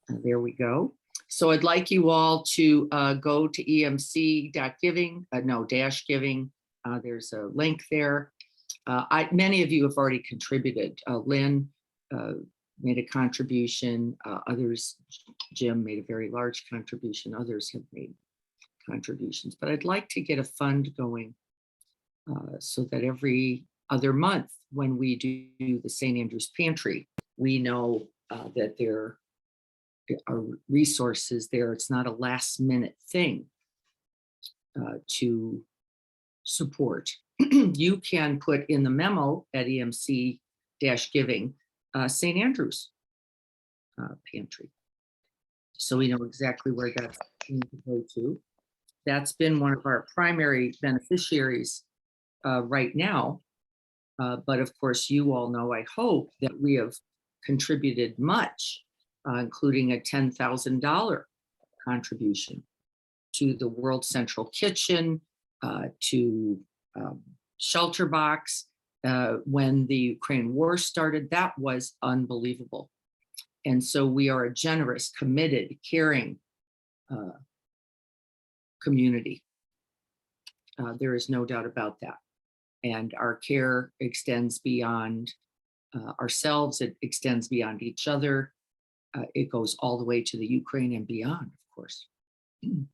There we go. So I'd like you all to go to emc.giving, dash giving. There's a link there. Many of you have already contributed. Lynn made a contribution. Others, Jim made a very large contribution. Others have made contributions. But I'd like to get a fund going so that every other month when we do the St. Andrew's Pantry, we know that there are resources there. It's not a last minute thing to support. You can put in the memo at EMC-giving St. Andrew's Pantry. So we know exactly where that's going to go to. That's been one of our primary beneficiaries right now. But of course, you all know, I hope, that we have contributed much, including a $10,000 contribution to the World Central Kitchen, to Shelter Box. When the Ukraine war started, that was unbelievable. And so we are a generous, committed, caring community. There is no doubt about that. And our care extends beyond ourselves. It extends beyond each other. It goes all the way to the Ukraine and beyond, of course,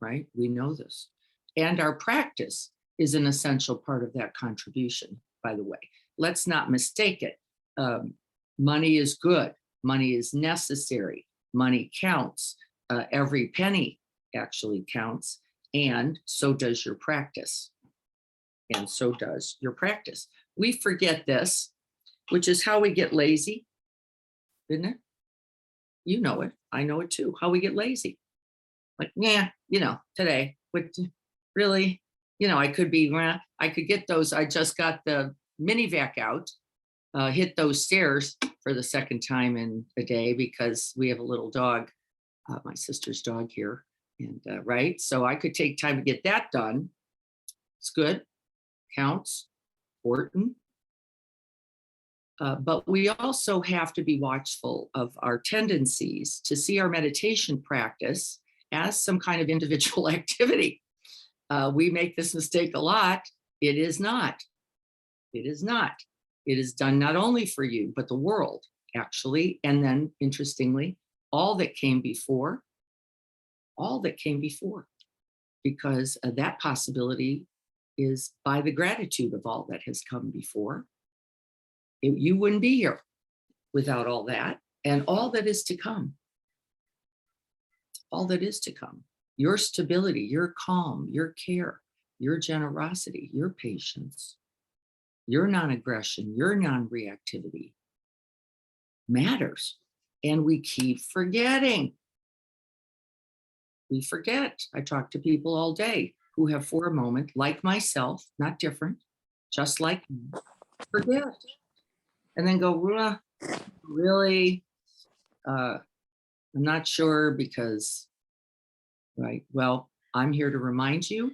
right? We know this. And our practice is an essential part of that contribution, by the way. Let's not mistake it. Money is good. Money is necessary. Money counts. Every penny actually counts. And so does your practice. And so does your practice. We forget this, which is how we get lazy, isn't it? You know it. I know it too. How we get lazy. Like, yeah, today, but really, I could get those. I just got the mini vac out, hit those stairs for the second time in a day because we have a little dog, my sister's dog here. And right. So I could take time to get that done. It's good. Counts, important. But we also have to be watchful of our tendencies to see our meditation practice as some kind of individual activity. We make this mistake a lot. It is not. It is not. It is done not only for you, but the world, actually. And then, interestingly, all that came before, because that possibility is by the gratitude of all that has come before. You wouldn't be here without all that and all that is to come. All that is to come. Your stability, your calm, your care, your generosity, your patience, your non-aggression, your non-reactivity matters. And we keep forgetting. We forget. I talk to people all day who have, for a moment, like myself, not different, just like me, forget. And then go, really? I'm not sure because, right? Well, I'm here to remind you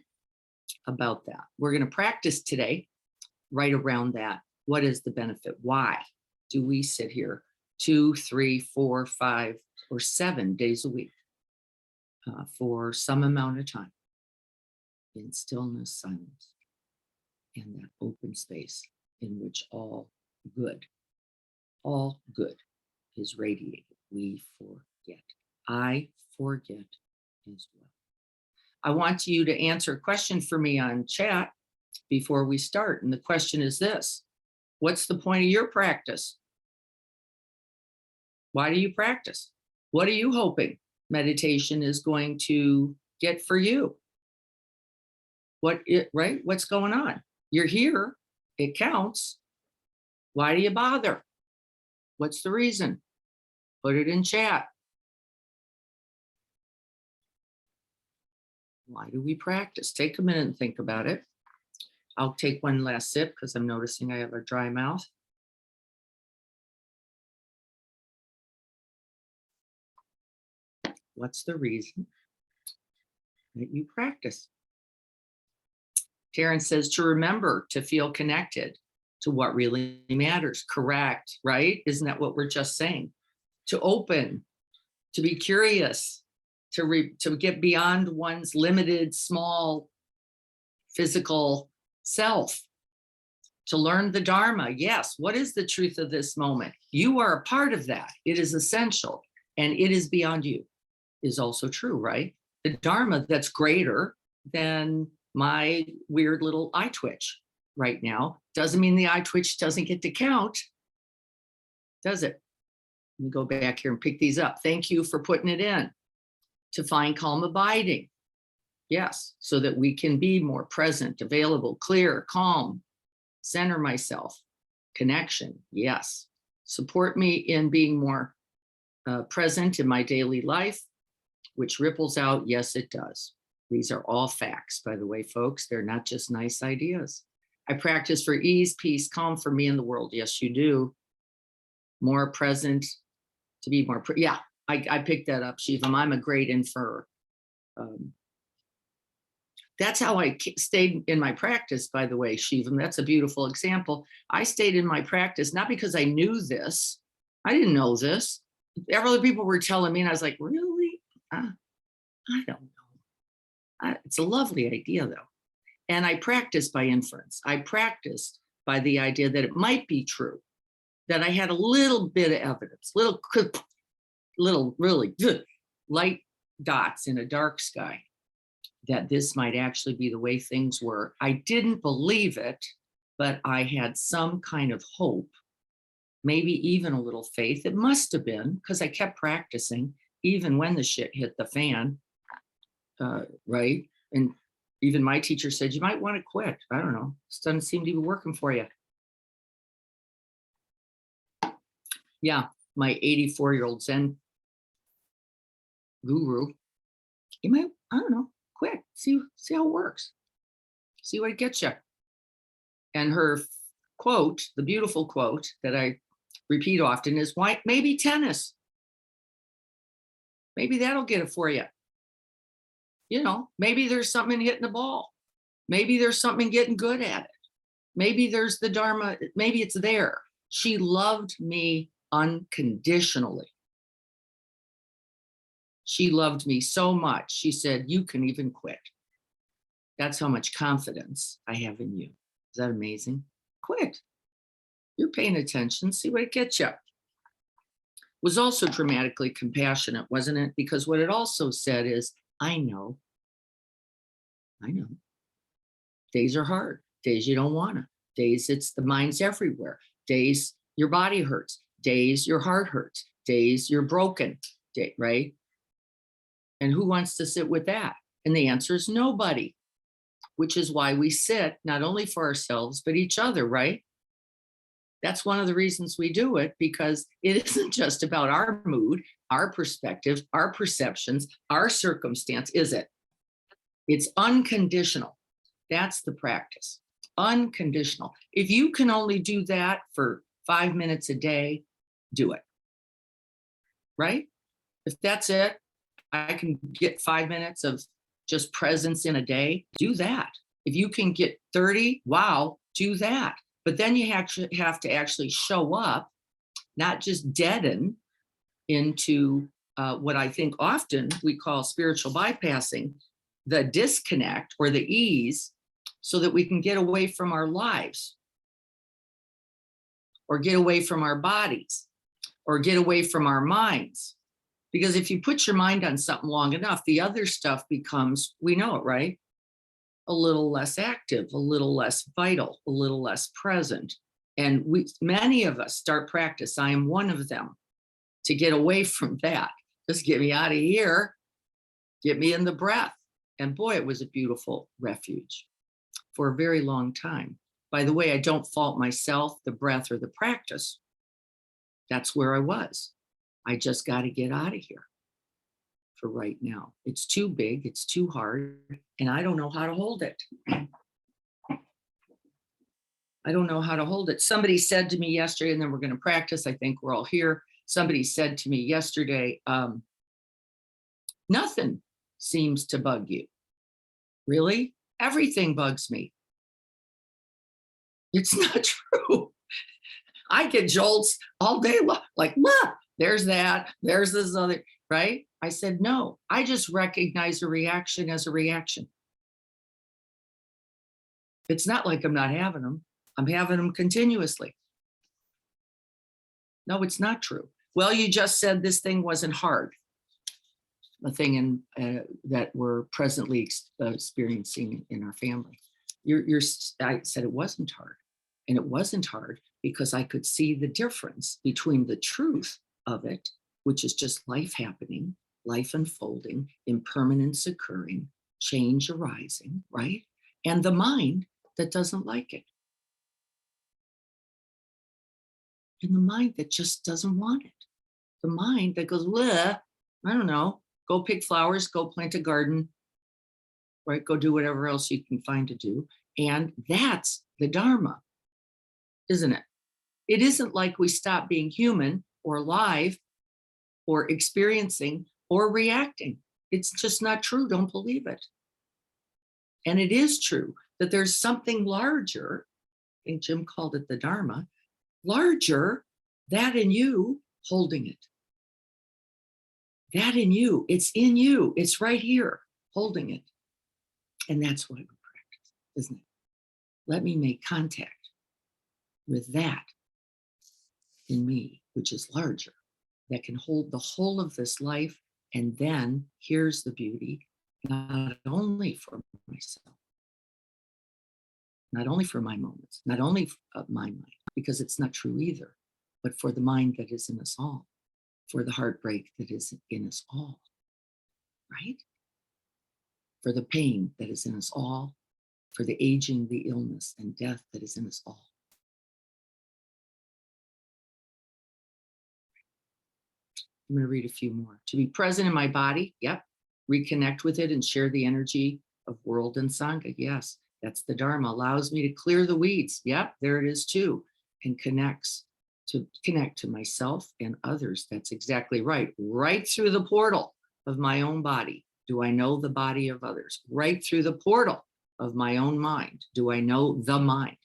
about that. We're going to practice today right around that. What is the benefit? Why do we sit here 2, 3, 4, 5, or 7 days a week for some amount of time in stillness, silence, and that open space in which all good is radiated. We forget. I forget as well. I want you to answer a question for me on chat before we start. And the question is this: what's the point of your practice? Why do you practice? What are you hoping meditation is going to get for you? Right? What's going on? You're here. It counts. Why do you bother? What's the reason? Put it in chat. Why do we practice? Take a minute and think about it. I'll take one last sip because I'm noticing I have a dry mouth. What's the reason that you practice? Terrence says to remember to feel connected. to what really matters. Correct, right? Isn't that what we're just saying? To open, to be curious, to get beyond one's limited, small physical self, to learn the Dharma. Yes, what is the truth of this moment? You are a part of that. It is essential, and it is beyond you, is also true, right? The Dharma that's greater than my weird little eye twitch right now doesn't mean the eye twitch doesn't get to count, does it? Let me go back here and pick these up. Thank you for putting it in. To find calm abiding. Yes, so that we can be more present, available, clear, calm, center myself. Connection, yes. Support me in being more present in my daily life, which ripples out. Yes, it does. These are all facts, by the way, folks. They're not just nice ideas. I practice for ease, peace, calm for me and the world. Yes, you do. More present, to be more, yeah, I picked that up, Shivam. I'm a great inferrer. That's how I stayed in my practice, by the way, Shivam. That's a beautiful example. I stayed in my practice, not because I knew this. I didn't know this. Other people were telling me, and I was like, really? I don't know. It's a lovely idea, though. And I practiced by inference. I practiced by the idea that it might be true, that I had a little bit of evidence, little really good light dots in a dark sky, that this might actually be the way things were. I didn't believe it, but I had some kind of hope, maybe even a little faith. It must have been, because I kept practicing even when the shit hit the fan, right? And even my teacher said, you might want to quit. I don't know. This doesn't seem to be working for you. Yeah, my 84-year-old Zen guru, you might, I don't know, quit. See how it works. See what it gets you. And her quote, the beautiful quote that I repeat often is, why, maybe tennis. Maybe that'll get it for you. You know, maybe there's something in hitting the ball. Maybe there's something in getting good at it. Maybe there's the Dharma, maybe it's there. She loved me unconditionally. She loved me so much. She said, you can even quit. That's how much confidence I have in you. Is that amazing? Quit. You're paying attention. See what it gets you. Was also dramatically compassionate, wasn't it? Because what it also said is, I know. Days are hard. Days you don't want to. Days it's the mind's everywhere. Days your body hurts. Days your heart hurts. Days you're broken. Right? And who wants to sit with that? And the answer is nobody, which is why we sit not only for ourselves, but each other, right? That's one of the reasons we do it, because it isn't just about our mood, our perspective, our perceptions, our circumstance, is it? It's unconditional. That's the practice. Unconditional. If you can only do that for 5 minutes a day, do it. Right? If that's it, I can get 5 minutes of just presence in a day, do that. If you can get 30, wow, do that. But then you have to actually show up, not just deaden into what I think often we call spiritual bypassing, the disconnect or the ease, so that we can get away from our lives, or get away from our bodies, or get away from our minds. Because if you put your mind on something long enough, the other stuff becomes, we know it, right? A little less active, a little less vital, a little less present. And many of us start practice. I am one of them, to get away from that. Just get me out of here, get me in the breath. And boy, it was a beautiful refuge for a very long time. By the way, I don't fault myself, the breath, or the practice. That's where I was. I just got to get out of here for right now. It's too big, it's too hard, and I don't know how to hold it. I don't know how to hold it. Somebody said to me yesterday, and then we're going to practice. I think we're all here. Somebody said to me yesterday, nothing seems to bug you. Really? Everything bugs me. It's not true. I get jolts all day long, like, look, there's that, there's this other, right? I said, no, I just recognize a reaction as a reaction. It's not like I'm not having them. I'm having them continuously. No, it's not true. Well, you just said this thing wasn't hard. The thing that we're presently experiencing in our family. I said it wasn't hard. And it wasn't hard because I could see the difference between the truth of it, which is just life happening, life unfolding, impermanence occurring, change arising, right? And the mind that doesn't like it. And the mind that just doesn't want it. The mind that goes, bleh, I don't know, go pick flowers, go plant a garden, right? Go do whatever else you can find to do. And that's the Dharma, isn't it? It isn't like we stop being human or alive or experiencing or reacting. It's just not true. Don't believe it. And it is true that there's something larger. I think Jim called it the Dharma, larger, that in you holding it. That in you, it's in you, it's right here, holding it. And that's what we practice, isn't it? Let me make contact with that in me, which is larger, that can hold the whole of this life. And then here's the beauty, not only for myself, not only for my moments, not only of my mind, because it's not true either, but for the mind that is in us all, for the heartbreak that is in us all, right? For the pain that is in us all, for the aging, the illness, and death that is in us all. I'm going to read a few more. To be present in my body, yep. Reconnect with it and share the energy of world and Sangha, yes. That's the Dharma. Allows me to clear the weeds, yep, there it is too. And connect to myself and others. That's exactly right. Right through the portal of my own body, do I know the body of others? Right through the portal of my own mind, do I know the mind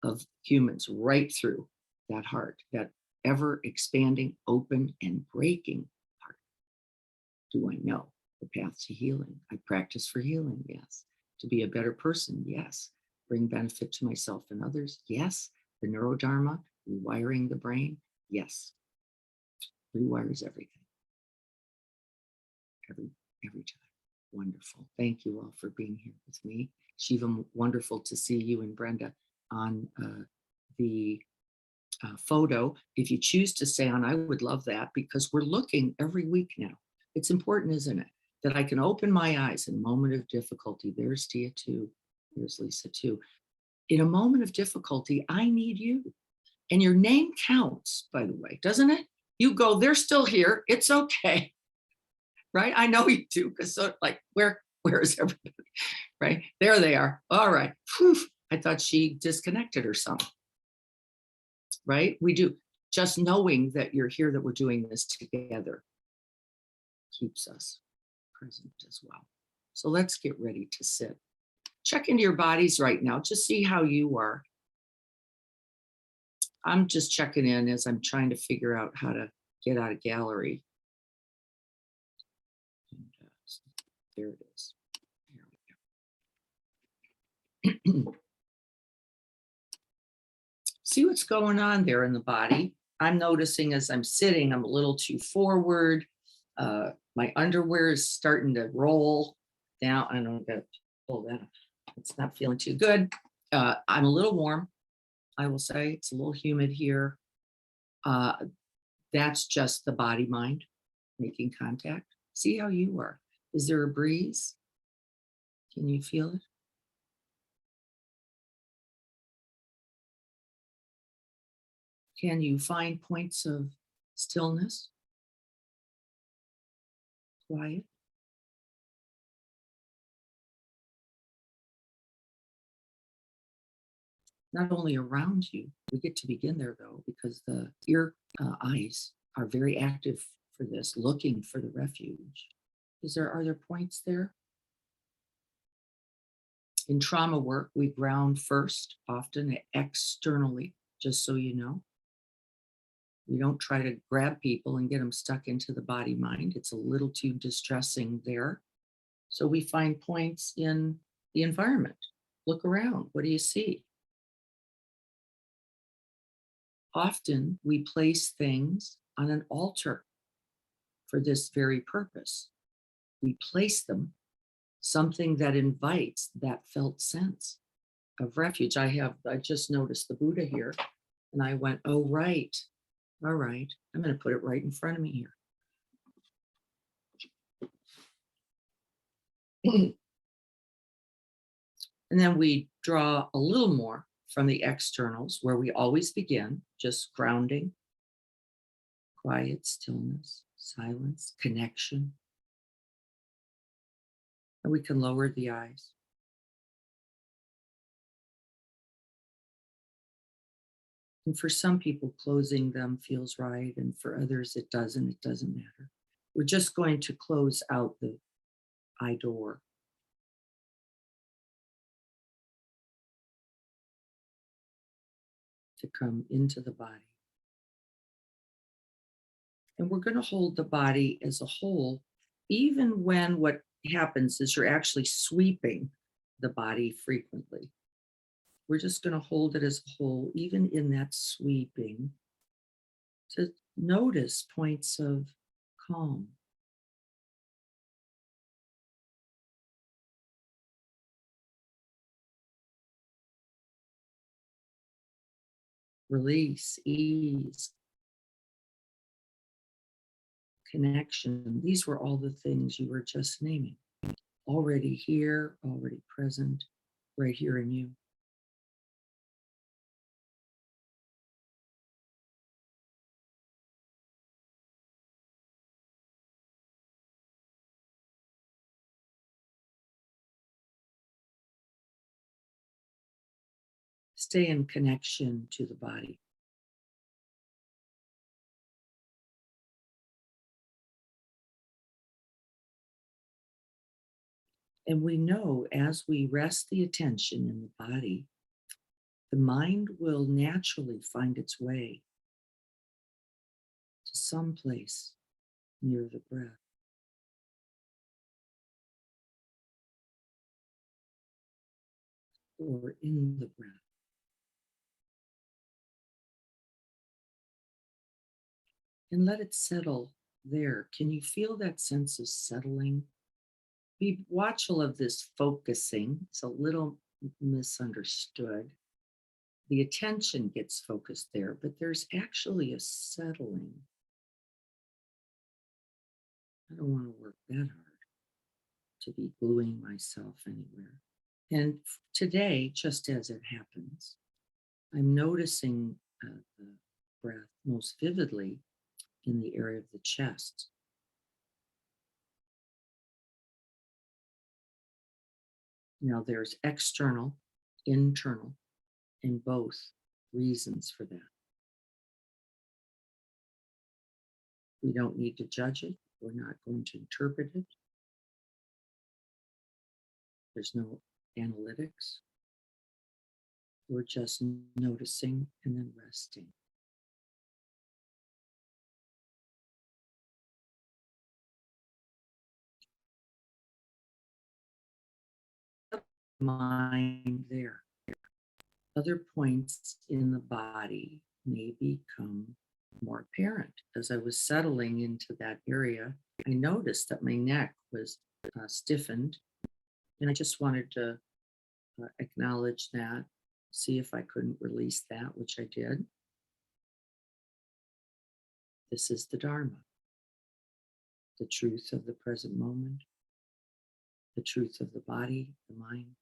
of humans? Right through that heart, that ever expanding, open, and breaking heart. Do I know the path to healing? I practice for healing, yes. To be a better person, yes. Bring benefit to myself and others, yes. The neurodharma, rewiring the brain, yes. Rewires everything. Every time. Wonderful. Thank you all for being here with me. Shiva, wonderful to see you and Brenda on the photo. If you choose to stay on, I would love that, because we're looking every week now. It's important, isn't it? That I can open my eyes in a moment of difficulty. There's Tia too. There's Lisa too. In a moment of difficulty, I need you. And your name counts, by the way, doesn't it? You go, they're still here. It's okay. Right? I know you do, because so like, where is everybody? Right? There they are. All right. Whew. I thought she disconnected or something. Right? We do. Just knowing that you're here, that we're doing this together, keeps us present as well. So let's get ready to sit. Check into your bodies right now. Just see how you are. I'm just checking in as I'm trying to figure out how to get out of gallery. And, there it is. There we go. See what's going on there in the body. I'm noticing as I'm sitting, I'm a little too forward. My underwear is starting to roll down. I don't know, pull that up. It's not feeling too good. I'm a little warm, I will say. It's a little humid here. That's just the body mind making contact. See how you are. Is there a breeze? Can you feel it? Can you find points of stillness? Quiet? Not only around you, we get to begin there though, because the eyes are very active for this, looking for the refuge. Are there points there? In trauma work, we ground first, often externally, just so you know. We don't try to grab people and get them stuck into the body mind. It's a little too distressing there. So we find points in the environment. Look around. What do you see? Often we place things on an altar for this very purpose. We place them something that invites that felt sense of refuge. I just noticed the Buddha here and I went, oh, right. All right. I'm going to put it right in front of me here. And then we draw a little more from the externals where we always begin, just grounding, quiet, stillness, silence, connection. And we can lower the eyes. And for some people, closing them feels right. And for others, it doesn't. It doesn't matter. We're just going to close out the eye door. To come into the body. And we're going to hold the body as a whole, even when what happens is you're actually sweeping the body frequently. We're just going to hold it as a whole, even in that sweeping, to notice points of calm. Release, ease, connection. These were all the things you were just naming. Already here, already present, right here in you. Stay in connection to the body. And we know as we rest the attention in the body, the mind will naturally find its way to some place near the breath. Or in the breath. And let it settle there. Can you feel that sense of settling? Be watchful of this focusing. It's a little misunderstood. The attention gets focused there, but there's actually a settling. I don't want to work that hard to be gluing myself anywhere. And today, just as it happens, I'm noticing the breath most vividly in the area of the chest. Now, there's external, internal, and both reasons for that. We don't need to judge it. We're not going to interpret it. There's no analytics. We're just noticing and then resting. Mind there. Other points in the body may become more apparent. As I was settling into that area, I noticed that my neck was stiffened, and I just wanted to acknowledge that, see if I couldn't release that, which I did. This is the Dharma, the truth of the present moment, the truth of the body, the mind,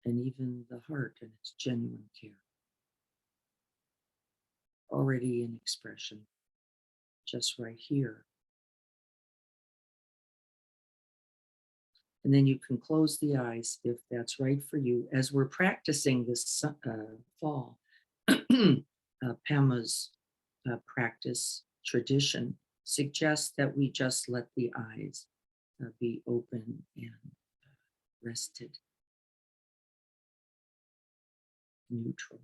and even the heart and its genuine care. Already in expression, just right here. And then you can close the eyes if that's right for you. As we're practicing this fall, Pema's practice tradition suggests that we just let the eyes be open and rested, neutral,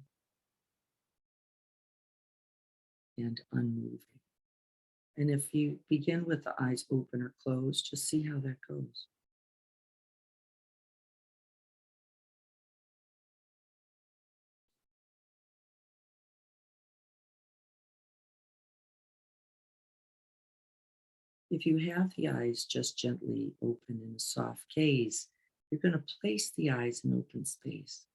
and unmoving. And if you begin with the eyes open or closed, just see how that goes. If you have the eyes just gently open in a soft gaze, you're going to place the eyes in open space.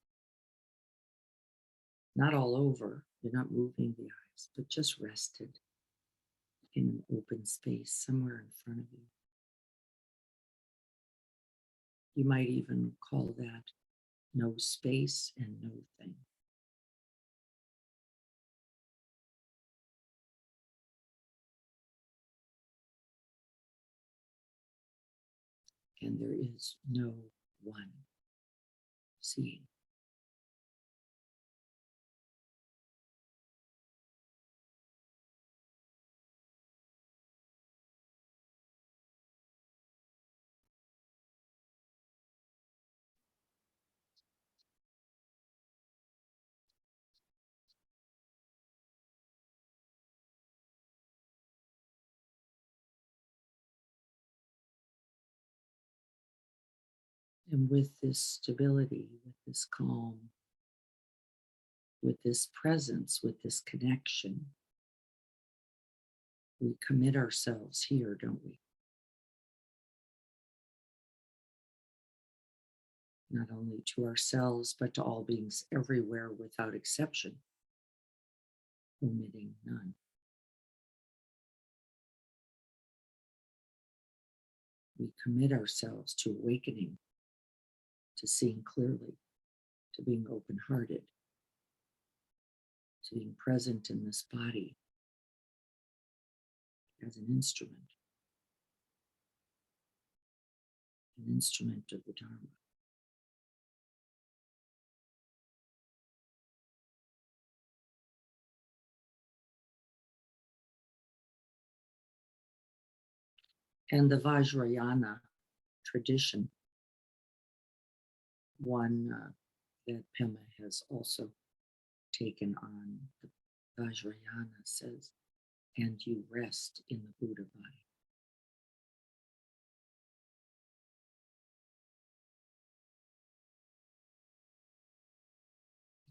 Not all over, you're not moving the eyes, but just rested in an open space somewhere in front of you. You might even call that no space and no thing. And there is no one seeing. And with this stability, with this calm, with this presence, with this connection, we commit ourselves here, don't we? Not only to ourselves, but to all beings everywhere without exception, omitting none. We commit ourselves to awakening, to seeing clearly, to being open hearted, to being present in this body as an instrument of the Dharma. And the Vajrayana tradition, one that Pema has also taken on, the Vajrayana says, and you rest in the Buddha body.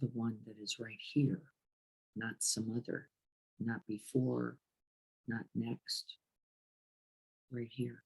The one that is right here, not some other, not before, not next, right here.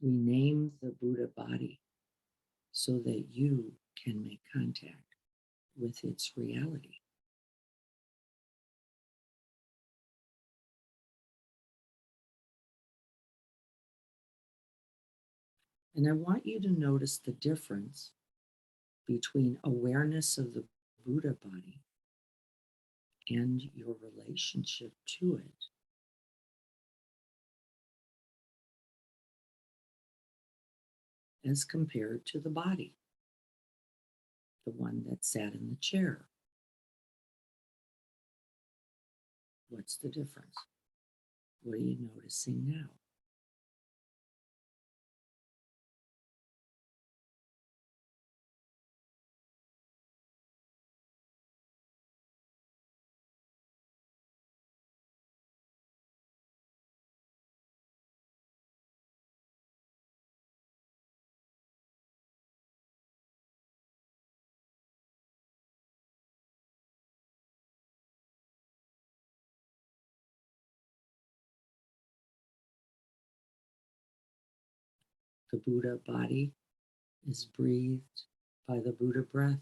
We name the Buddha body so that you can make contact with its reality. And I want you to notice the difference between awareness of the Buddha body and your relationship to it. As compared to the body, the one that sat in the chair. What's the difference? What are you noticing now? The Buddha body is breathed by the Buddha breath.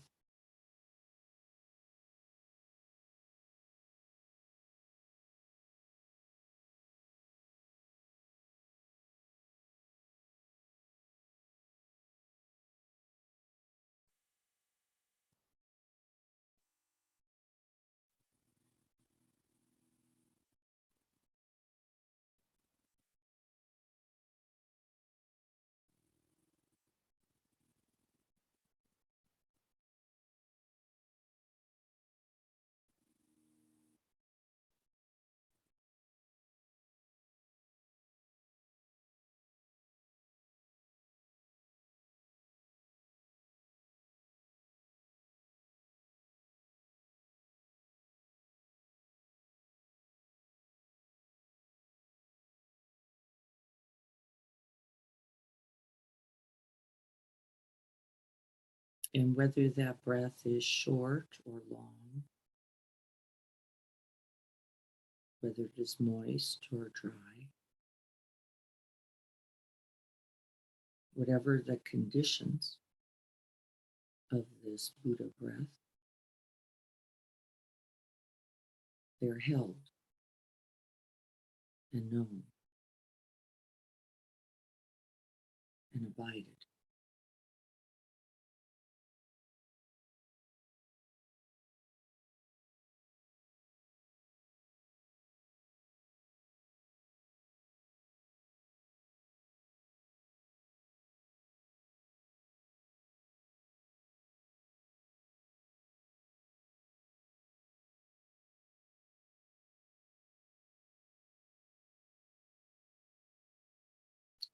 And whether that breath is short or long, whether it is moist or dry, whatever the conditions of this Buddha breath, they're held and known and abided.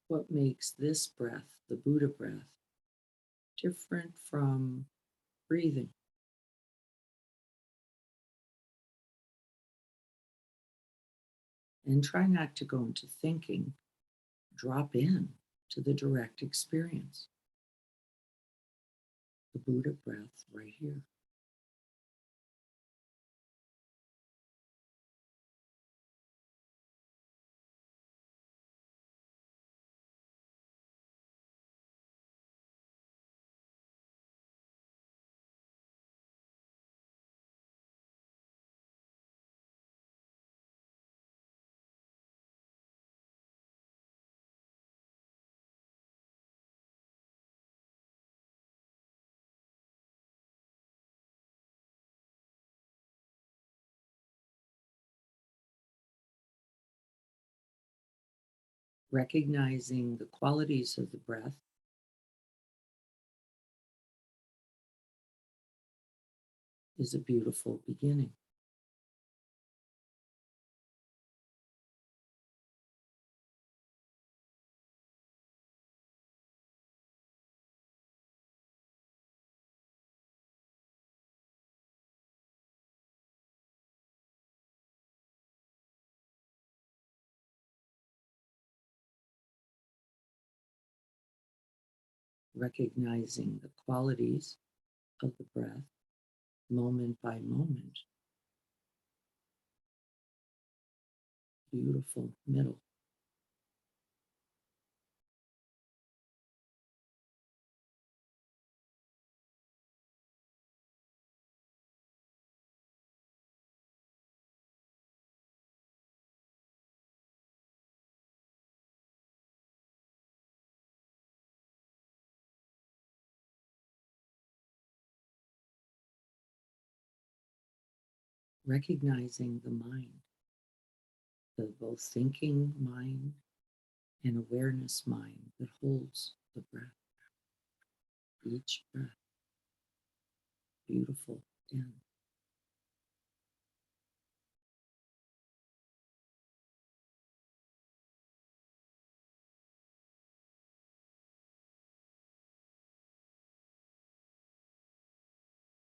What makes this breath, the Buddha breath, different from breathing? And try not to go into thinking, drop in to the direct experience, the Buddha breath right here. Recognizing the qualities of the breath is a beautiful beginning. Recognizing the qualities of the breath moment by moment. Beautiful middle. Recognizing the mind, the both thinking mind and awareness mind that holds the breath, each breath, beautiful in.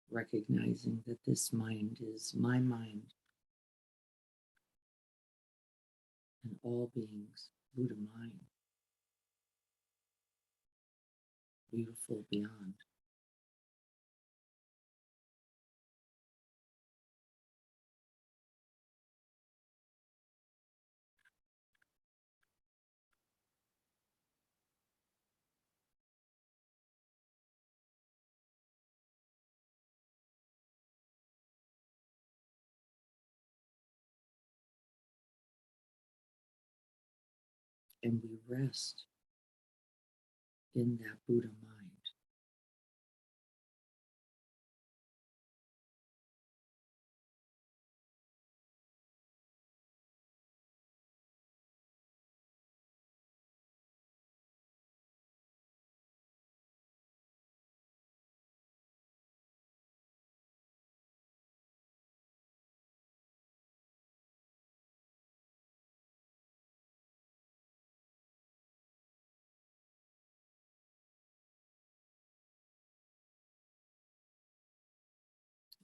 Recognizing that this mind is my mind and all beings, Buddha mind, beautiful beyond. And we rest in that Buddha mind.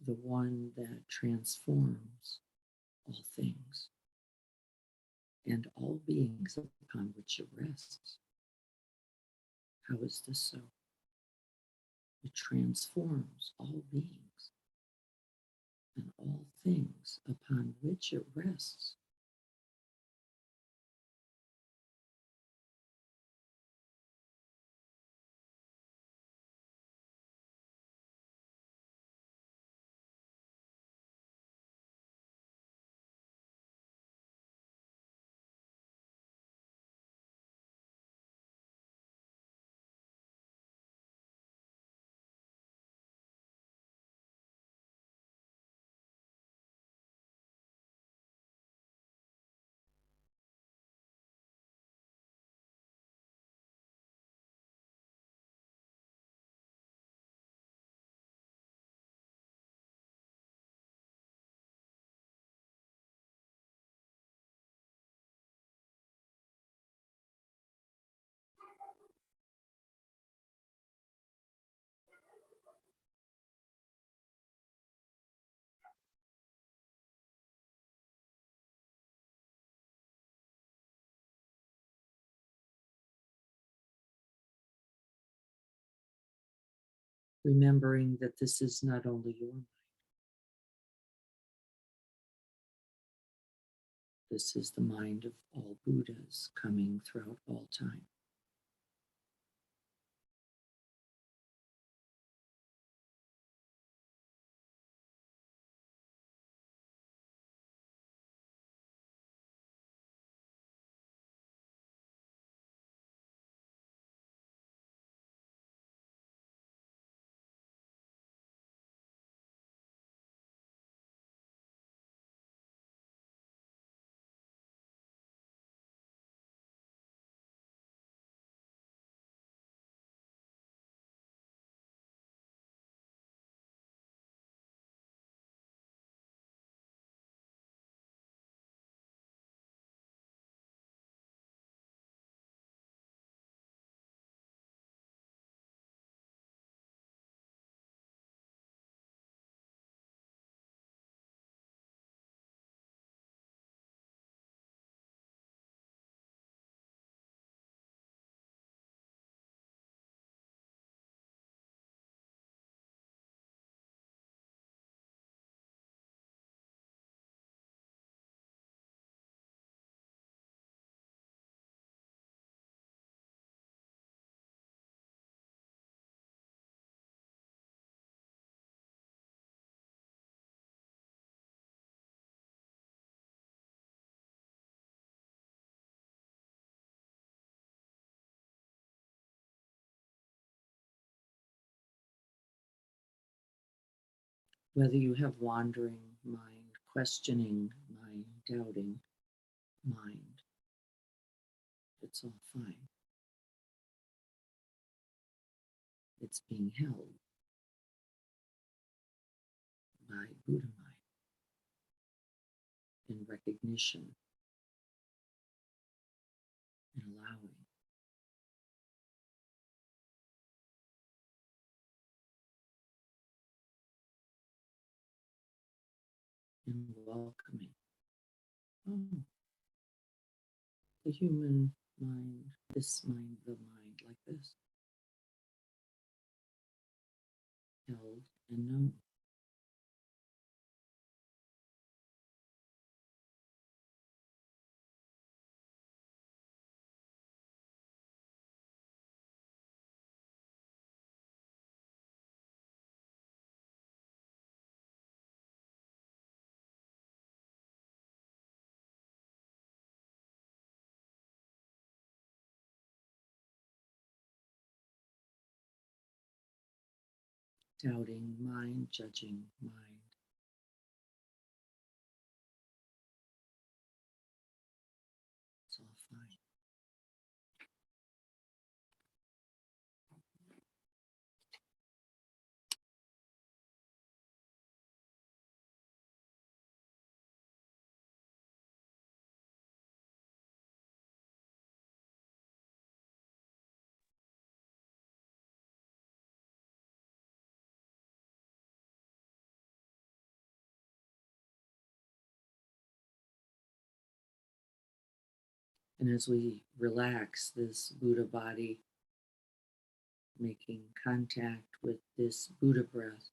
The one that transforms all things and all beings upon which it rests. How is this so? It transforms all beings and all things upon which it rests. Remembering that this is not only your mind, this is the mind of all Buddhas coming throughout all time. Whether you have wandering mind, questioning mind, doubting mind, it's all fine. It's being held by Buddha mind in recognition and allowing. And welcoming. Oh, the human mind, this mind, the mind, like this, held and known. Doubting mind, judging mind. It's all fine. And as we relax this Buddha body making contact with this Buddha breath.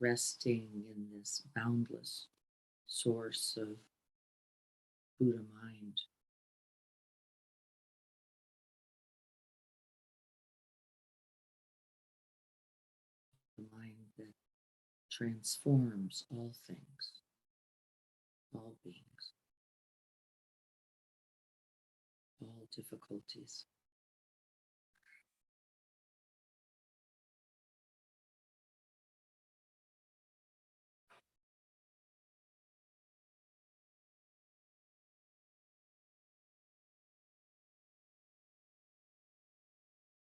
Resting in this boundless source of Buddha mind. The mind that transforms all things, all beings, all difficulties.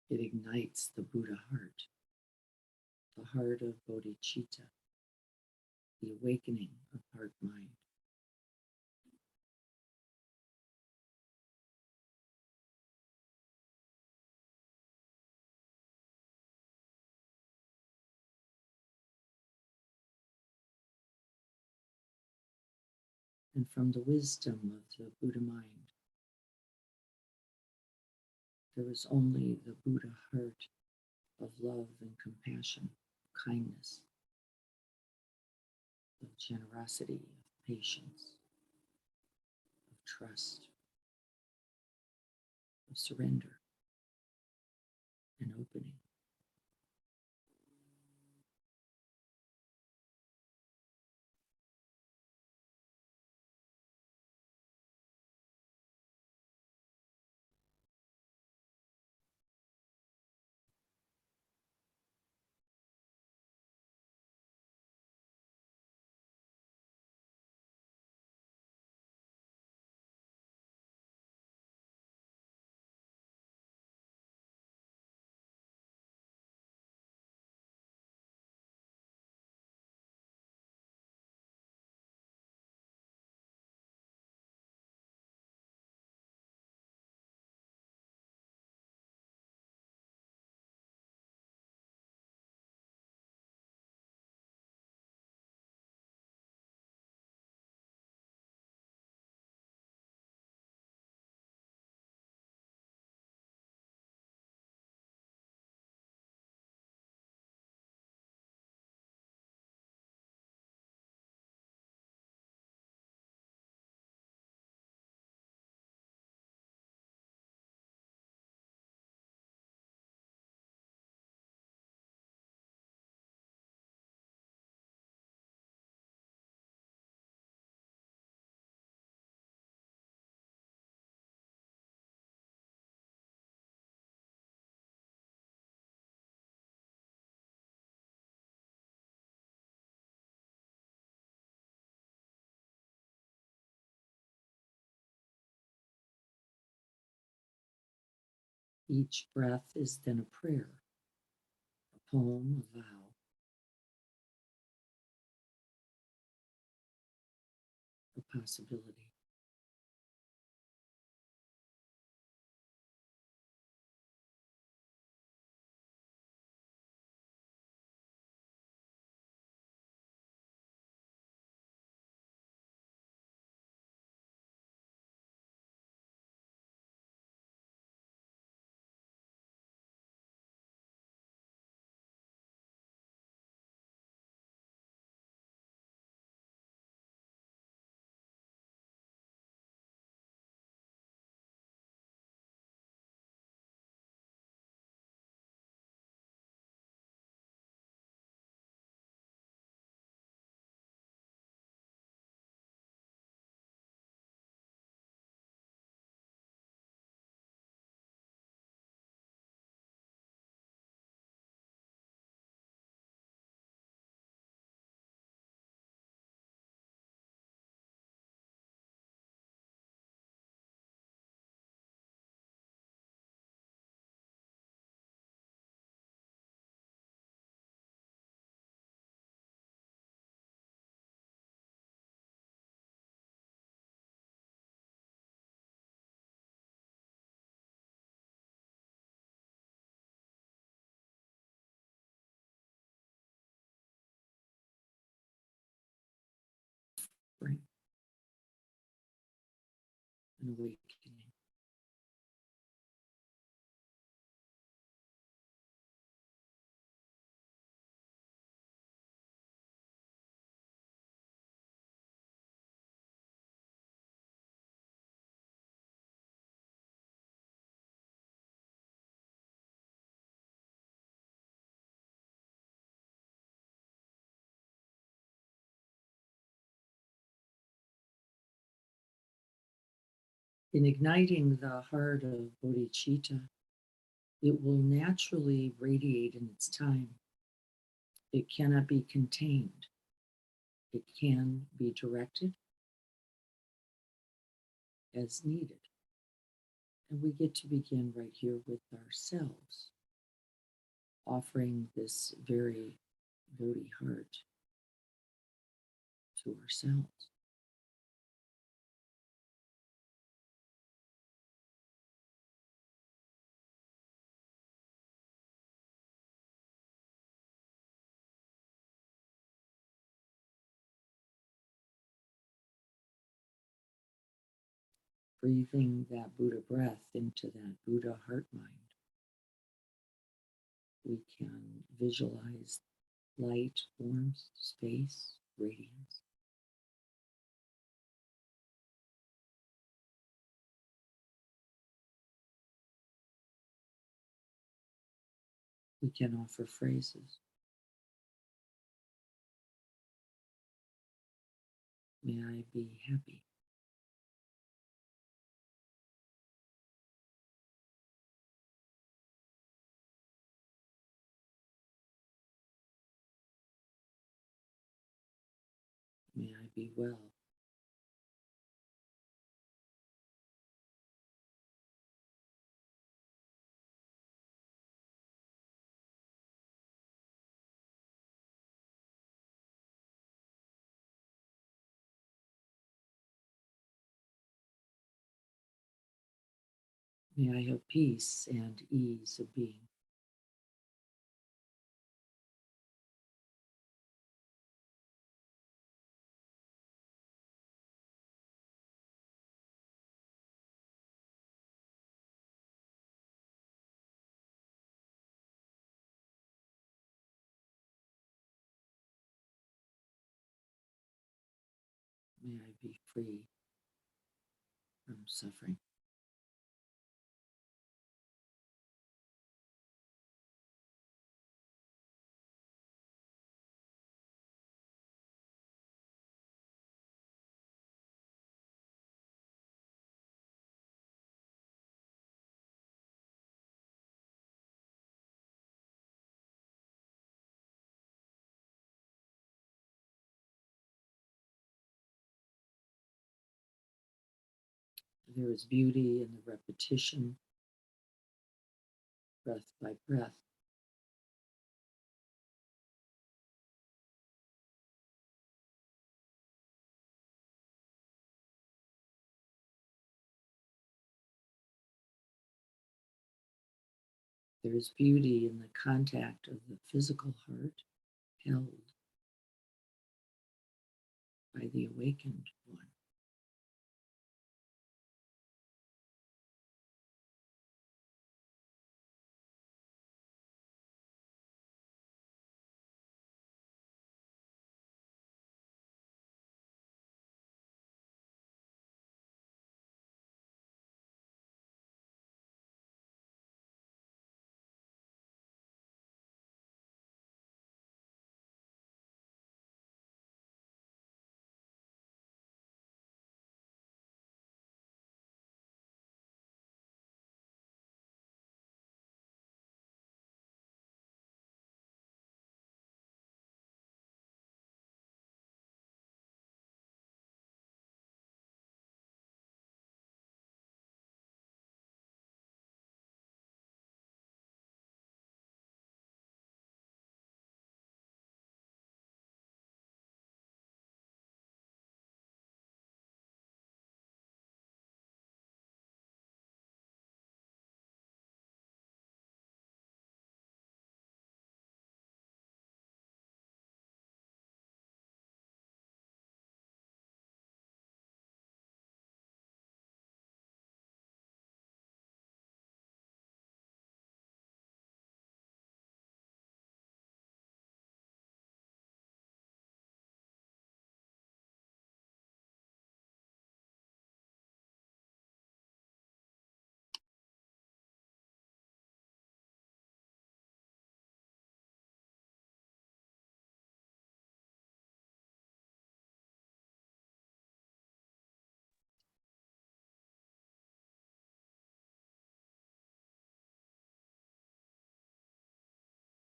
It ignites the Buddha heart, the heart of bodhicitta, the awakening of heart mind. And from the wisdom of the Buddha mind, there is only the Buddha heart of love and compassion, kindness, of generosity, of patience, of trust, of surrender and opening. Each breath is then a prayer, a poem, a vow. A possibility. Right? An awakening. In igniting the heart of bodhicitta, it will naturally radiate in its time. It cannot be contained. It can be directed as needed. And we get to begin right here with ourselves, offering this very Bodhi heart to ourselves. Breathing that Buddha breath into that Buddha heart mind, we can visualize light, warmth, space, radiance. We can offer phrases. May I be happy. May I be well. May I have peace and ease of being. May I be free from suffering. There is beauty in the repetition, breath by breath. There is beauty in the contact of the physical heart held by the awakened one.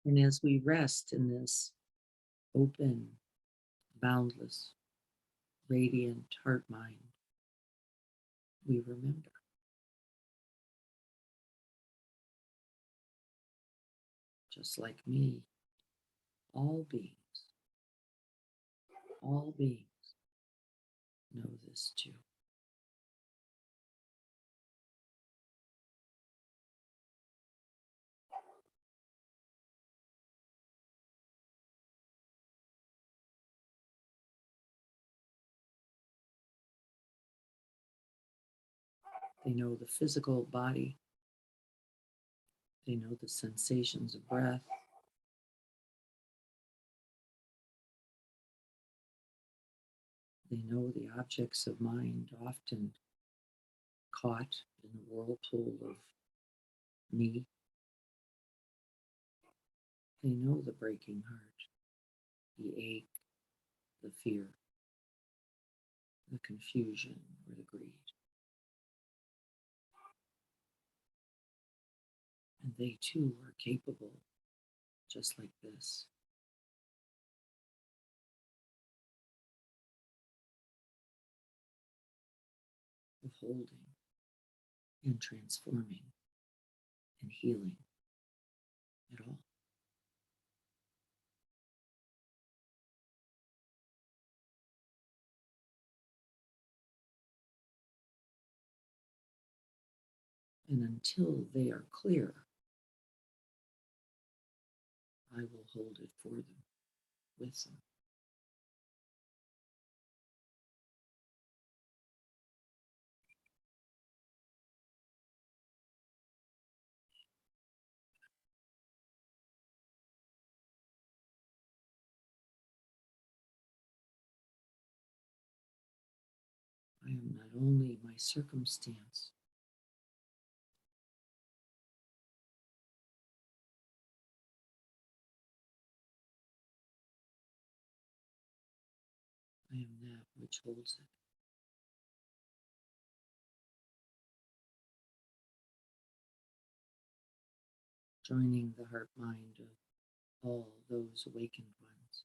And as we rest in this open, boundless, radiant heart mind, we remember, just like me, all beings, all beings know this too. They know the physical body, they know the sensations of breath, they know the objects of mind, often caught in the whirlpool of me. They know the breaking heart, the ache, the fear, the confusion, or the greed. And they too are capable, just like this, of holding and transforming and healing it all. And until they are clear, I will hold it for them, with them. I am not only my circumstance, I am that which holds it. Joining the heart mind of all those awakened ones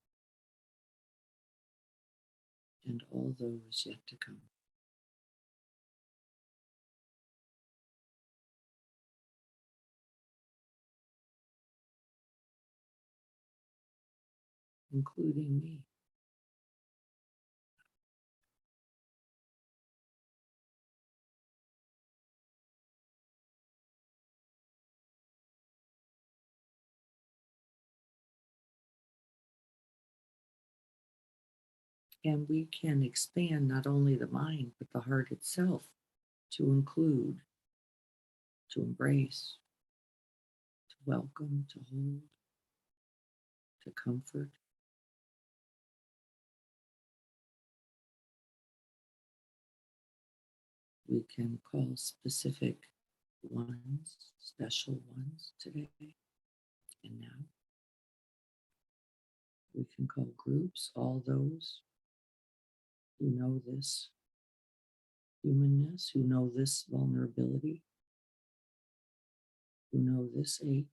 and all those yet to come. Including me. And we can expand not only the mind, but the heart itself to include, to embrace, to welcome, to hold, to comfort. We can call specific ones, special ones today and now. We can call groups all those who know this humanness, who know this vulnerability, who know this ache.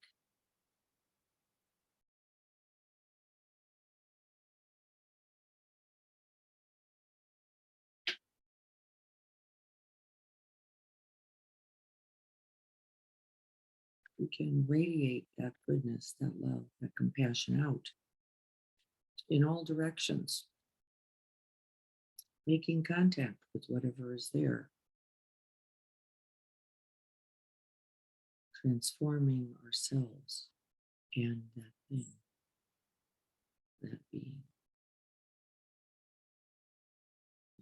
We can radiate that goodness, that love, that compassion out in all directions, making contact with whatever is there, transforming ourselves and that thing, that being.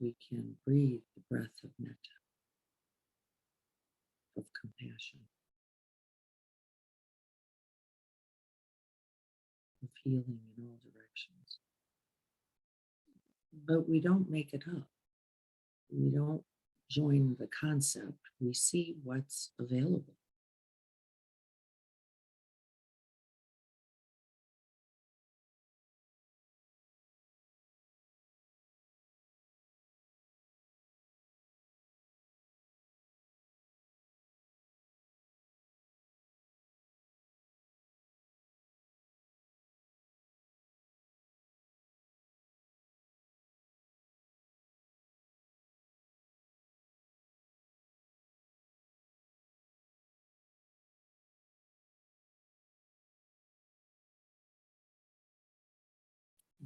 We can breathe the breath of metta, of compassion, of healing in all directions. But we don't make it up. We don't join the concept. We see what's available.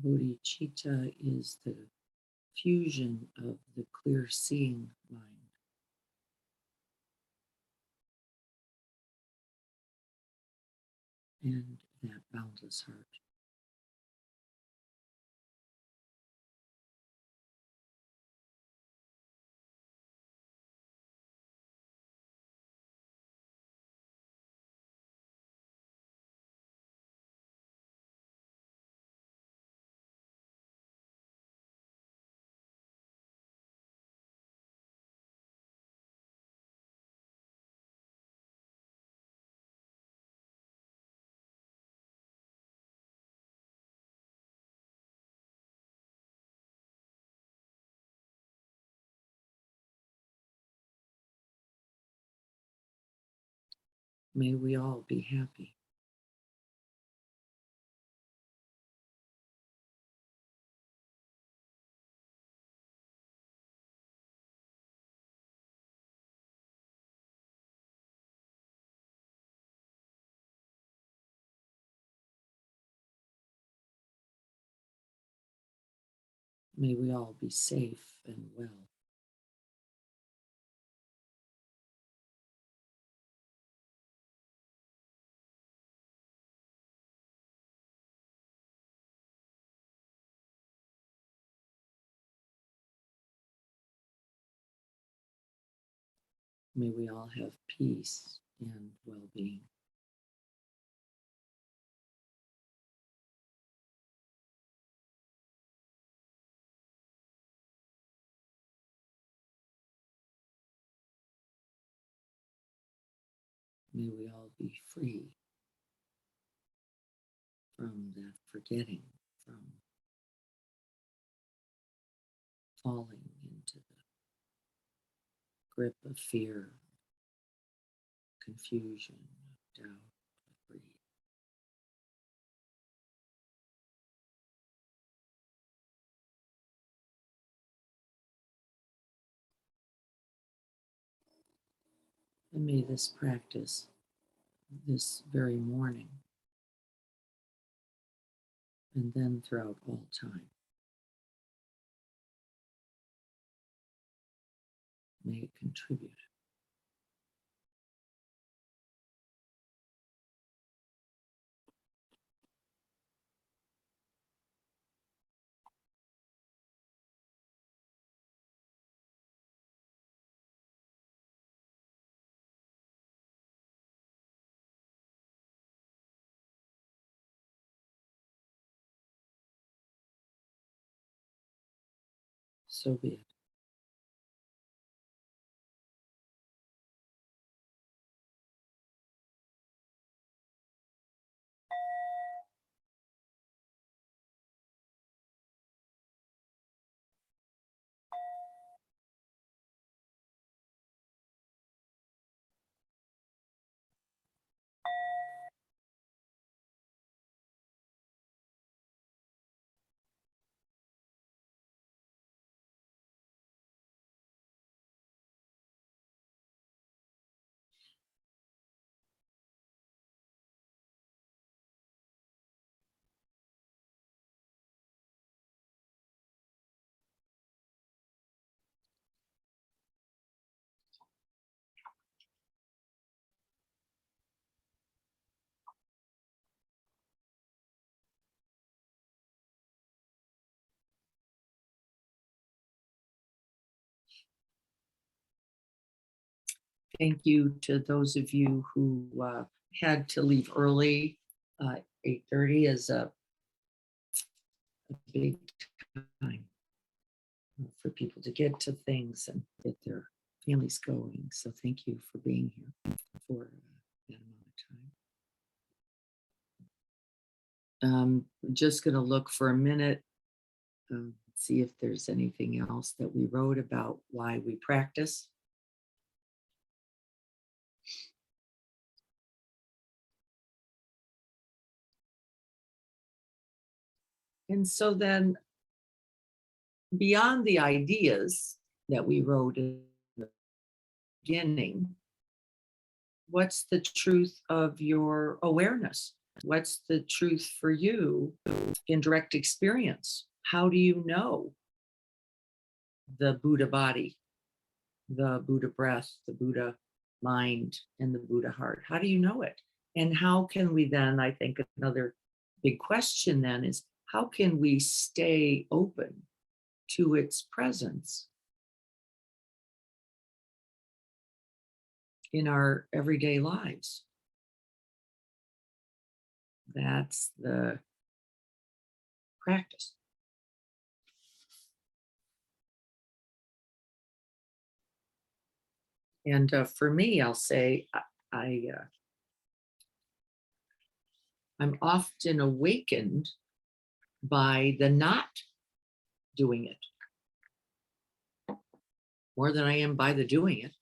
Bodhicitta is the fusion of the clear seeing mind and that boundless heart. May we all be happy. May we all be safe and well. May we all have peace and well being. May we all be free from that forgetting, from falling into the grip of fear, confusion, doubt, greed. And may this practice, this very morning, and then throughout all time, may it contribute so be it. Thank you to those of you who had to leave early. 8:30 is a big time for people to get to things and get their families going. So thank you for being here for that amount of time. Just going to look for a minute, see if there's anything else that we wrote about why we practice. And so then, beyond the ideas that we wrote in the beginning, what's the truth of your awareness? What's the truth for you in direct experience? How do you know the Buddha body, the Buddha breath, the Buddha mind, and the Buddha heart? How do you know it? And how can we then, I think another big question then is, how can we stay open to its presence in our everyday lives? That's the practice. And for me, I'll say I'm often awakened by the not doing it more than I am by the doing it.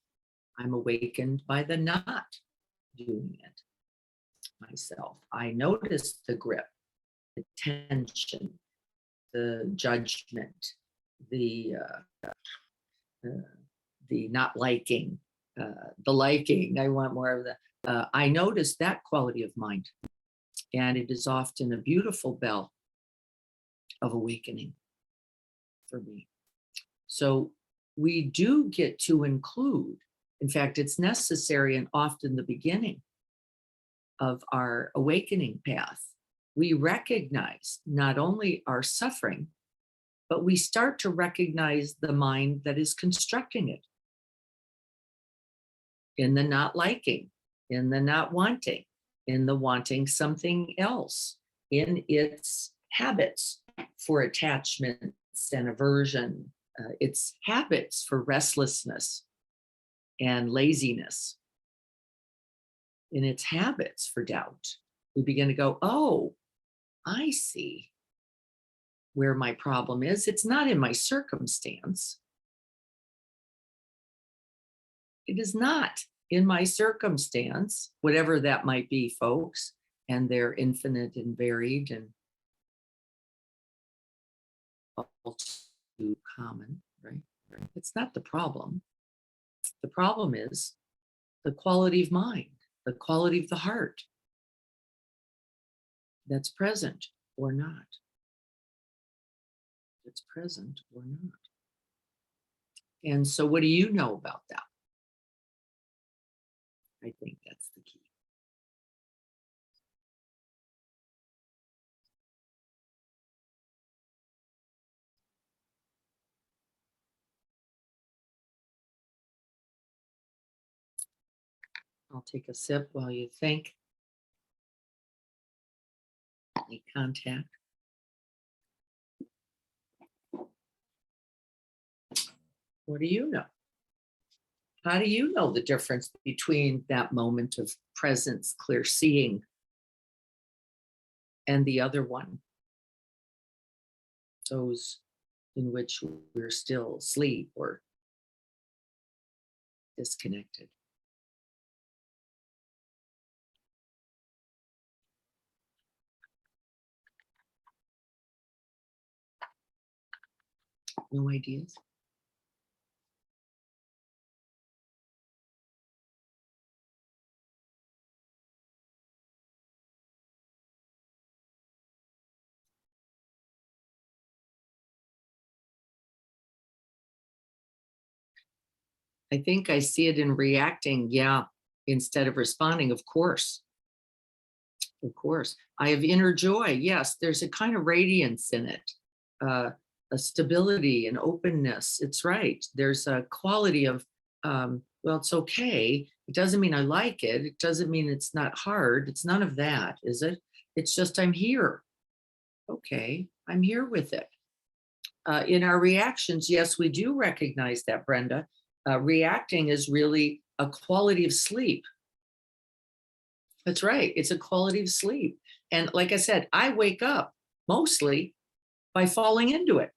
I'm awakened by the not doing it myself. I notice the grip, the tension, the judgment, the not liking, the liking. I want more of that. I notice that quality of mind, and it is often a beautiful bell of awakening for me. So we do get to include, in fact, it's necessary and often the beginning of our awakening path. We recognize not only our suffering, but we start to recognize the mind that is constructing it in the not liking, in the not wanting, in the wanting something else, in its habits for attachments and aversion, its habits for restlessness and laziness, in its habits for doubt. We begin to go, oh, I see where my problem is. It's not in my circumstance. It is not in my circumstance, whatever that might be, folks, and they're infinite and varied and all too common, right? It's not the problem. The problem is the quality of mind, the quality of the heart that's present or not. It's present or not. And so, what do you know about that? I think that's the key. I'll take a sip while you think. Make contact. What do you know? How do you know the difference between that moment of presence, clear seeing, and the other one? Those in which we're still asleep or disconnected. No ideas? I think I see it in reacting, yeah, instead of responding, of course. Of course. I have inner joy. Yes, there's a kind of radiance in it, a stability and openness. It's right. There's a quality of, well, it's okay. It doesn't mean I like it. It doesn't mean it's not hard. It's none of that, is it? It's just I'm here. Okay, I'm here with it. In our reactions, yes, we do recognize that, Brenda. Reacting is really a quality of sleep. That's right. It's a quality of sleep. And like I said, I wake up mostly by falling into it.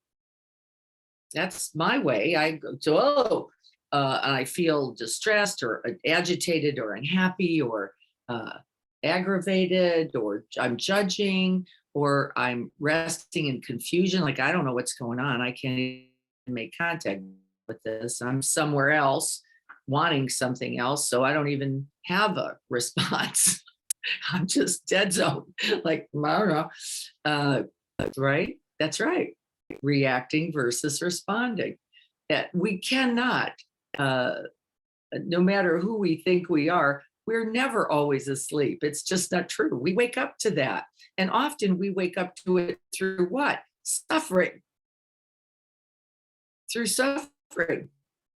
That's my way. I go to, I feel distressed or agitated or unhappy or uh, aggravated or I'm judging or I'm resting in confusion. Like, I don't know what's going on. I can't even make contact with this. I'm somewhere else wanting something else. So I don't even have a response. I'm just dead zone. Like, I don't know. Uh, right? That's right. Reacting versus responding. That we cannot, uh, no matter who we think we are, we're never always asleep. It's just not true. We wake up to that. And often we wake up to it through what? Suffering, through suffering.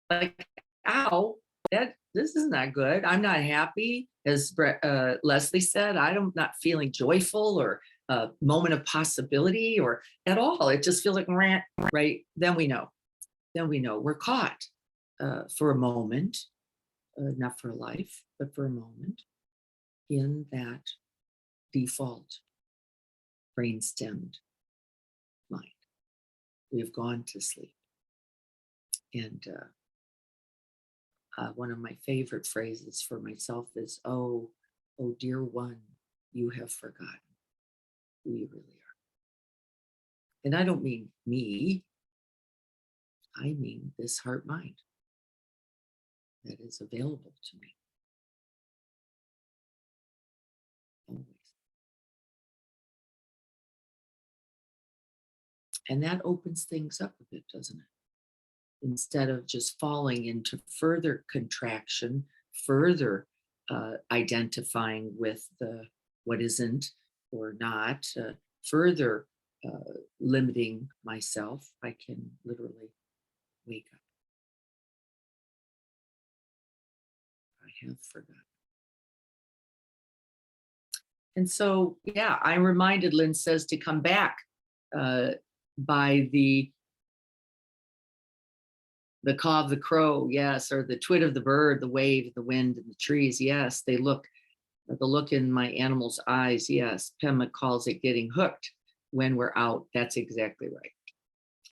Like, ow, this is not good. I'm not happy. As Leslie said, I'm not feeling joyful or a moment of possibility or at all. It just feels like rant, right? Then we know. Then we know we're caught for a moment, not for life, but for a moment in that default brain stemmed mind. We have gone to sleep. And one of my favorite phrases for myself is, oh, dear one, you have forgotten who you really are. And I don't mean me, I mean this heart mind that is available to me always. And that opens things up a bit, doesn't it? Instead of just falling into further contraction, further identifying with the what isn't or not, further limiting myself, I can literally wake up. I have forgotten. And so, yeah, I'm reminded, Lynn says, to come back uh, by the caw of the crow, yes, or the twit of the bird, the wave, the wind, and the trees, yes, they look, the look in my animal's eyes, yes. Pema calls it getting hooked when we're out. That's exactly right.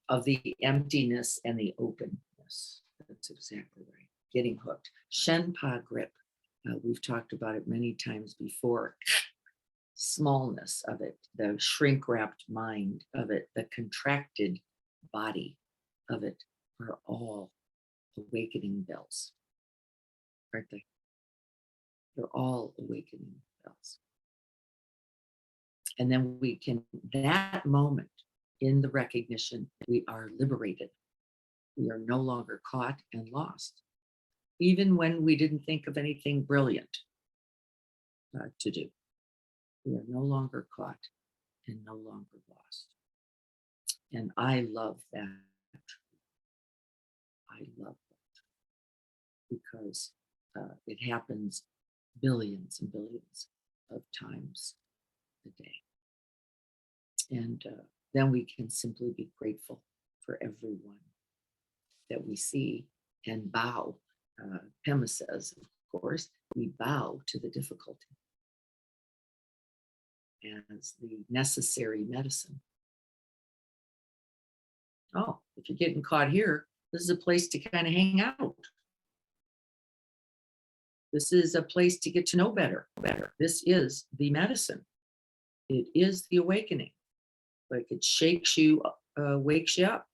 Of the emptiness and the openness. That's exactly right. Getting hooked. Shenpa grip. We've talked about it many times before. Smallness of it, the shrink wrapped mind of it, the contracted body of it are all awakening bells, aren't they? They're all awakening bells. And then we can, that moment in the recognition, we are liberated. We are no longer caught and lost, even when we didn't think of anything brilliant to do. We are no longer caught and no longer lost. And I love that. I love that because it happens billions and billions of times a day. And then we can simply be grateful for everyone that we see and bow. Pema says, of course, we bow to the difficulty as the necessary medicine. Oh, if you're getting caught here, this is a place to kind of hang out. This is a place to get to know better. This is the medicine. It is the awakening. Like, it shakes you, wakes you up.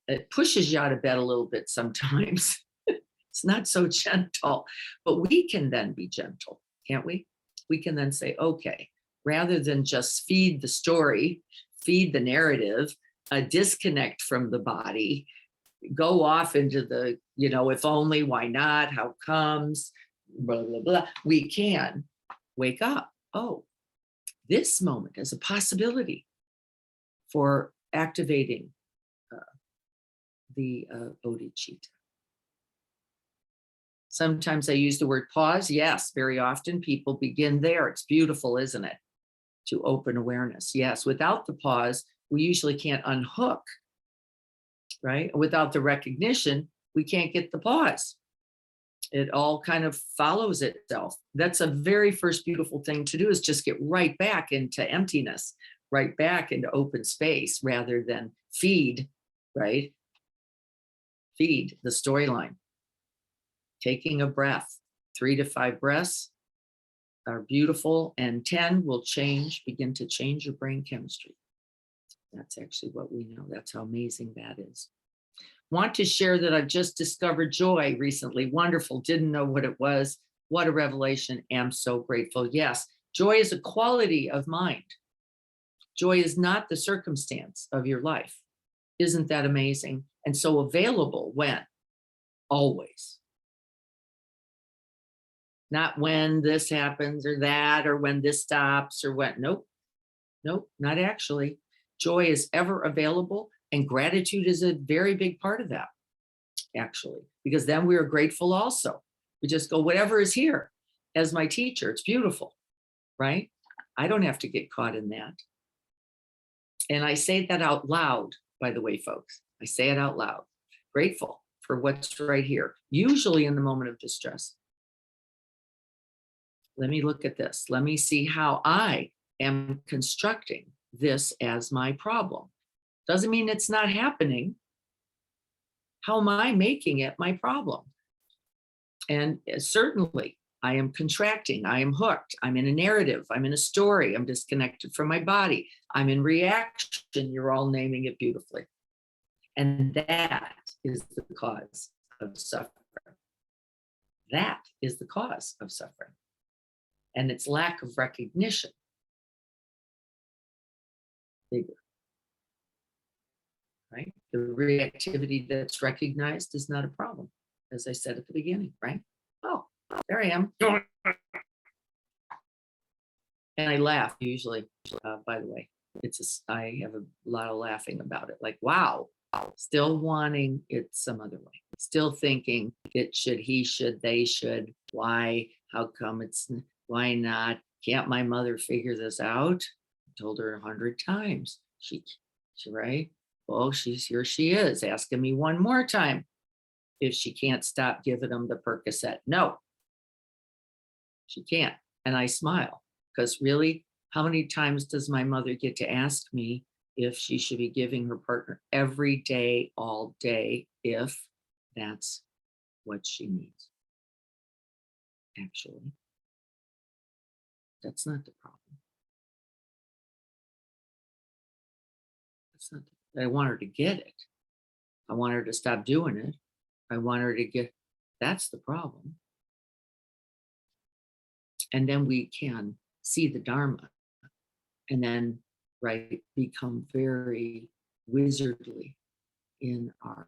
It pushes you out of bed a little bit sometimes. It's not so gentle, but we can then be gentle, can't we? We can then say, okay, rather than just feed the story, feed the narrative, disconnect from the body, go off into the, if only, why not, how comes, blah, blah, blah. We can wake up. Oh, this moment is a possibility for activating the bodhicitta. Sometimes I use the word pause. Yes, very often people begin there. It's beautiful, isn't it? To open awareness. Yes, without the pause, we usually can't unhook, right? Without the recognition, we can't get the pause. It all kind of follows itself. That's a very first beautiful thing to do, is just get right back into emptiness, right back into open space, rather than feed, right? Feed the storyline. Taking a breath, 3 to 5 breaths are beautiful, and 10 will begin to change your brain chemistry. That's actually what we know. That's how amazing that is. Want to share that I've just discovered joy recently. Wonderful. Didn't know what it was. What a revelation. Am so grateful. Yes, Joy is a quality of mind. Joy is not the circumstance of your life. Isn't that amazing? And so available when? Always. Not when this happens or that, or when this stops or when. Nope. Nope, not actually. Joy is ever available, and gratitude is a very big part of that, actually, because then we are grateful also. We just go, whatever is here as my teacher, it's beautiful, right? I don't have to get caught in that. And I say that out loud, by the way, folks. I say it out loud. Grateful for what's right here, usually in the moment of distress. Let me look at this. Let me see how I am constructing this as my problem. Doesn't mean it's not happening. How am I making it my problem? And certainly, I am contracting. I am hooked. I'm in a narrative. I'm in a story. I'm disconnected from my body. I'm in reaction. You're all naming it beautifully. And that is the cause of suffering. That is the cause of suffering. And its lack of recognition. Bigger. Right? The reactivity that's recognized is not a problem, as I said at the beginning, right? Oh, there I am. And I laugh usually, by the way. I have a lot of laughing about it. Like, wow, still wanting it some other way. Still thinking it should, he should, they should. Why? How come why not? Can't my mother figure this out? I told her 100 times. She right? Well, here she is asking me one more time if she can't stop giving them the Percocet. No, she can't. And I smile because really, how many times does my mother get to ask me if she should be giving her partner every day, all day, if that's what she needs? Actually, that's not the problem. That's not. I want her to get it. I want her to stop doing it. I want her to get. That's the problem. And then we can see the Dharma and then, right, become very wizardly in our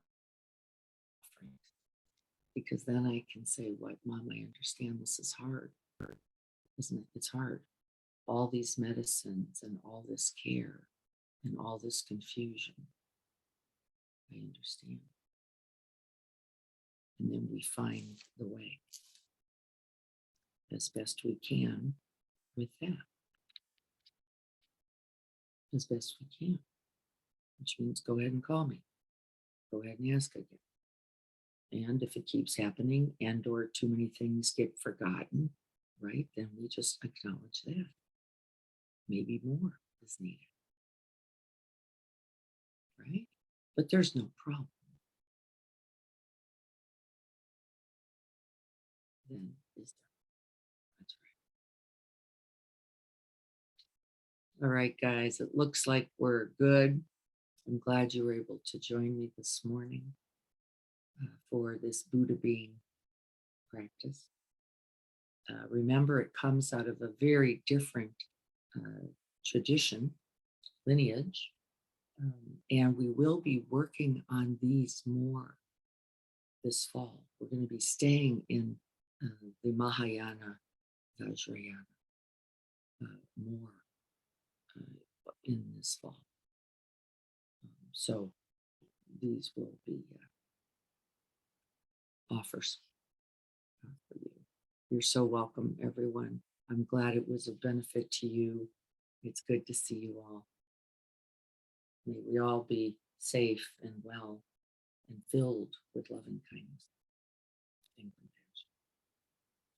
offerings. Because then I can say, what, Mom, I understand this is hard, isn't it? It's hard. All these medicines and all this care and all this confusion. I understand. And then we find the way as best we can with that. As best we can, which means go ahead and call me. Go ahead and ask again. And if it keeps happening and or too many things get forgotten, right, then we just acknowledge that. Maybe more is needed. Right? But there's no problem. Then is there? That's right. All right, guys, it looks like we're good. I'm glad you were able to join me this morning for this Buddha being practice. Remember, it comes out of a very different tradition, lineage, and we will be working on these more this fall. We're going to be staying in the Mahayana Vajrayana more in this fall. So these will be offers for you. You're so welcome, everyone. I'm glad it was a benefit to you. It's good to see you all. May we all be safe and well and filled with loving kindness and compassion.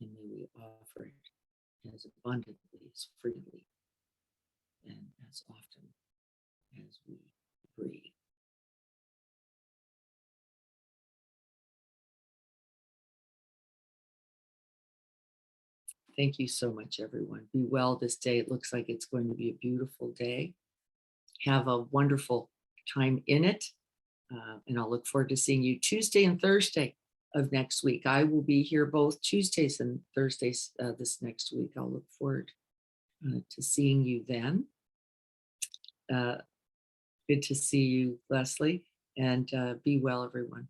And may we offer it as abundantly, as freely, and as often as we breathe. Thank you so much, everyone. Be well this day. It looks like it's going to be a beautiful day. Have a wonderful time in it. And I'll look forward to seeing you Tuesday and Thursday of next week. I will be here both Tuesdays and Thursdays this next week. I'll look forward to seeing you then. Uh, Good to see you, Leslie, and be well, everyone.